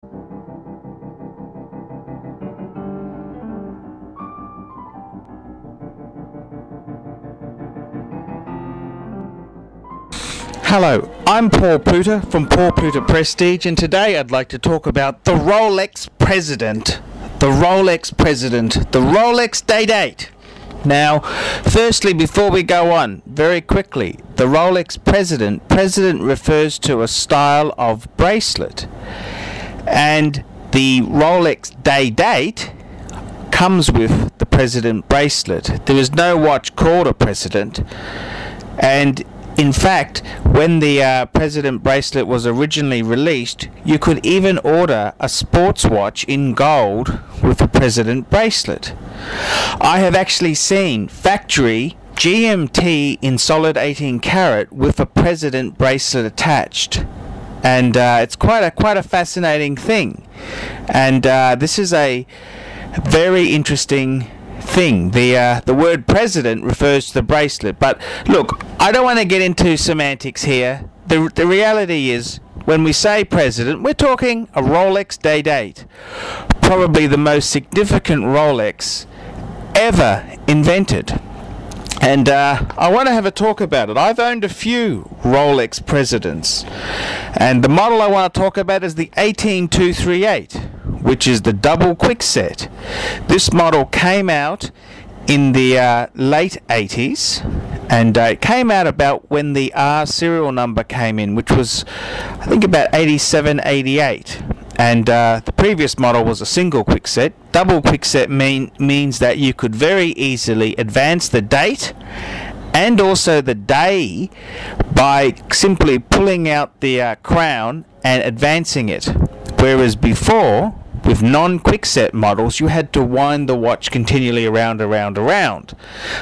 Hello, I'm Paul Pluta from Paul Pluta Prestige, and today I'd like to talk about the Rolex President. The Rolex President, the Rolex Day Date. Now, firstly, before we go on, very quickly, the Rolex President refers to a style of bracelet, and the Rolex Day Date comes with the President bracelet. There is no watch called a President, and in fact, when the President bracelet was originally released, you could even order a sports watch in gold with the President bracelet. I have actually seen factory GMT in solid 18 karat with a President bracelet attached, and it's quite a fascinating thing. And this is a very interesting thing. The word President refers to the bracelet, but look, I don't want to get into semantics here. The reality is, when we say President, we're talking a Rolex Day Date, probably the most significant Rolex ever invented. And I want to have a talk about it. I've owned a few Rolex Presidents, and the model I want to talk about is the 18238, which is the double quickset. This model came out in the late 80s, and it came out about when the R serial number came in, which was I think about 87, 88. And the previous model was a single quickset. Double quickset means that you could very easily advance the date and also the day by simply pulling out the crown and advancing it. Whereas before, with non-quickset models, you had to wind the watch continually around.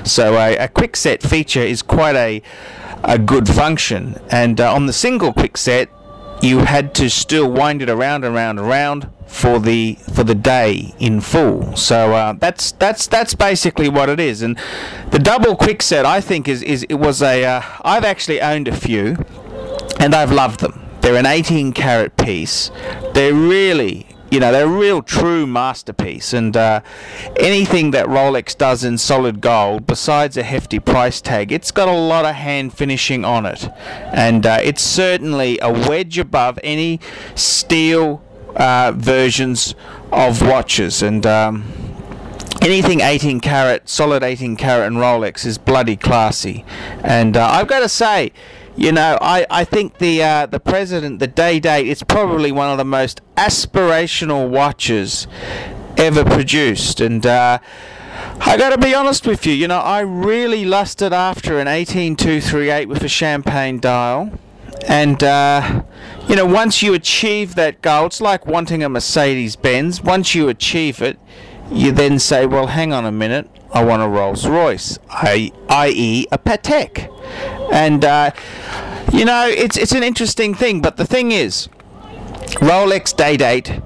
So a quickset feature is quite a good function, and on the single quickset, you had to still wind it around for the day in full. So that's basically what it is. And the double quickset, I think, I've actually owned a few, and I've loved them. They're an 18 karat piece. They're really, they're a real true masterpiece, and anything that Rolex does in solid gold, besides a hefty price tag, it's got a lot of hand finishing on it, and it's certainly a wedge above any steel versions of watches, and anything 18 karat, solid 18 karat and Rolex is bloody classy. And I've got to say, I think the President, the Day Date, is probably one of the most aspirational watches ever produced. And I got to be honest with you, I really lusted after an 18238 with a champagne dial. And once you achieve that goal, it's like wanting a Mercedes-Benz. Once you achieve it, you then say, well, hang on a minute, I want a Rolls-Royce, i.e. a Patek. And it's an interesting thing, but the thing is, Rolex Day Date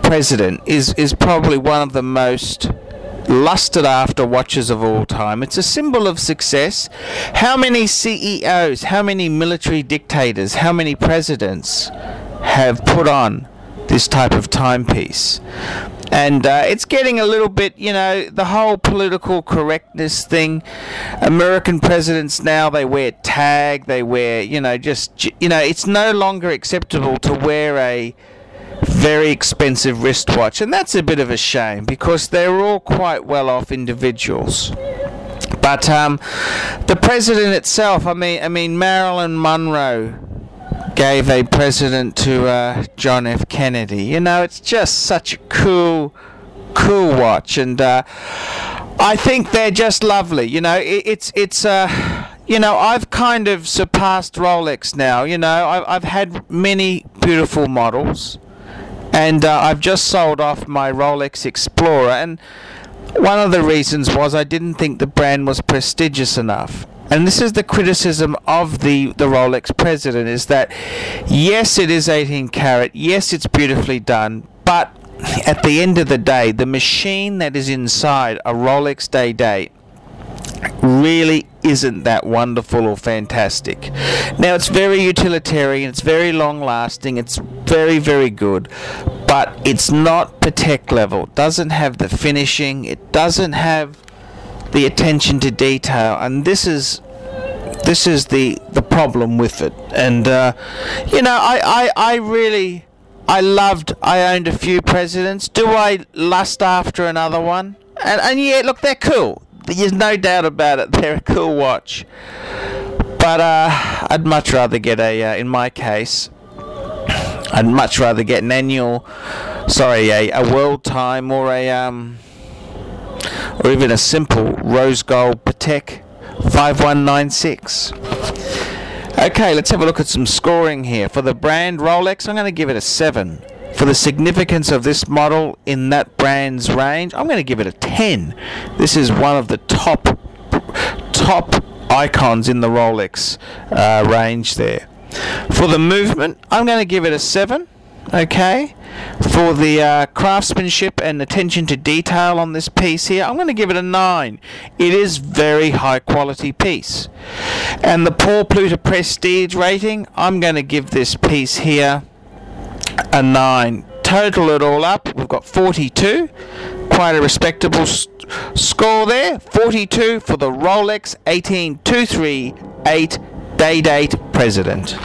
President is probably one of the most lusted after watches of all time. It's a symbol of success. How many CEOs, how many military dictators, how many presidents have put on this type of timepiece? And it's getting a little bit, the whole political correctness thing. American presidents now, they wear tag, they wear, it's no longer acceptable to wear a very expensive wristwatch, and that's a bit of a shame, because they're all quite well-off individuals. But the president itself, I mean, Marilyn Monroe gave a president to John F. Kennedy. It's just such a cool watch, and I think they're just lovely. I've kind of surpassed Rolex now. I've had many beautiful models, and I've just sold off my Rolex Explorer, and one of the reasons was I didn't think the brand was prestigious enough. And this is the criticism of the Rolex President, is that yes, it is 18 karat, yes, it's beautifully done, but at the end of the day, the machine that is inside a Rolex Day Date really isn't that wonderful or fantastic. Now, it's very utilitarian, it's very long lasting, it's very, very good, but it's not Patek level. It doesn't have the finishing, it doesn't have the attention to detail, and this is the problem with it. And you know, I owned a few Presidents. Do I lust after another one? And yeah, look, they're cool. There's no doubt about it. They're a cool watch. But I'd much rather get in my case, I'd much rather get an annual, a world time, or or even a simple rose gold Patek 5196. Okay, let's have a look at some scoring here. For the brand Rolex, I'm going to give it a 7. For the significance of this model in that brand's range, I'm going to give it a 10. This is one of the top icons in the Rolex range there. For the movement, I'm going to give it a 7. Okay. For the craftsmanship and attention to detail on this piece here, I'm going to give it a 9. It is very high quality piece. And the Pluta Prestige rating, I'm going to give this piece here a 9. Total it all up, we've got 42. Quite a respectable score there. 42 for the Rolex 18238 day date President.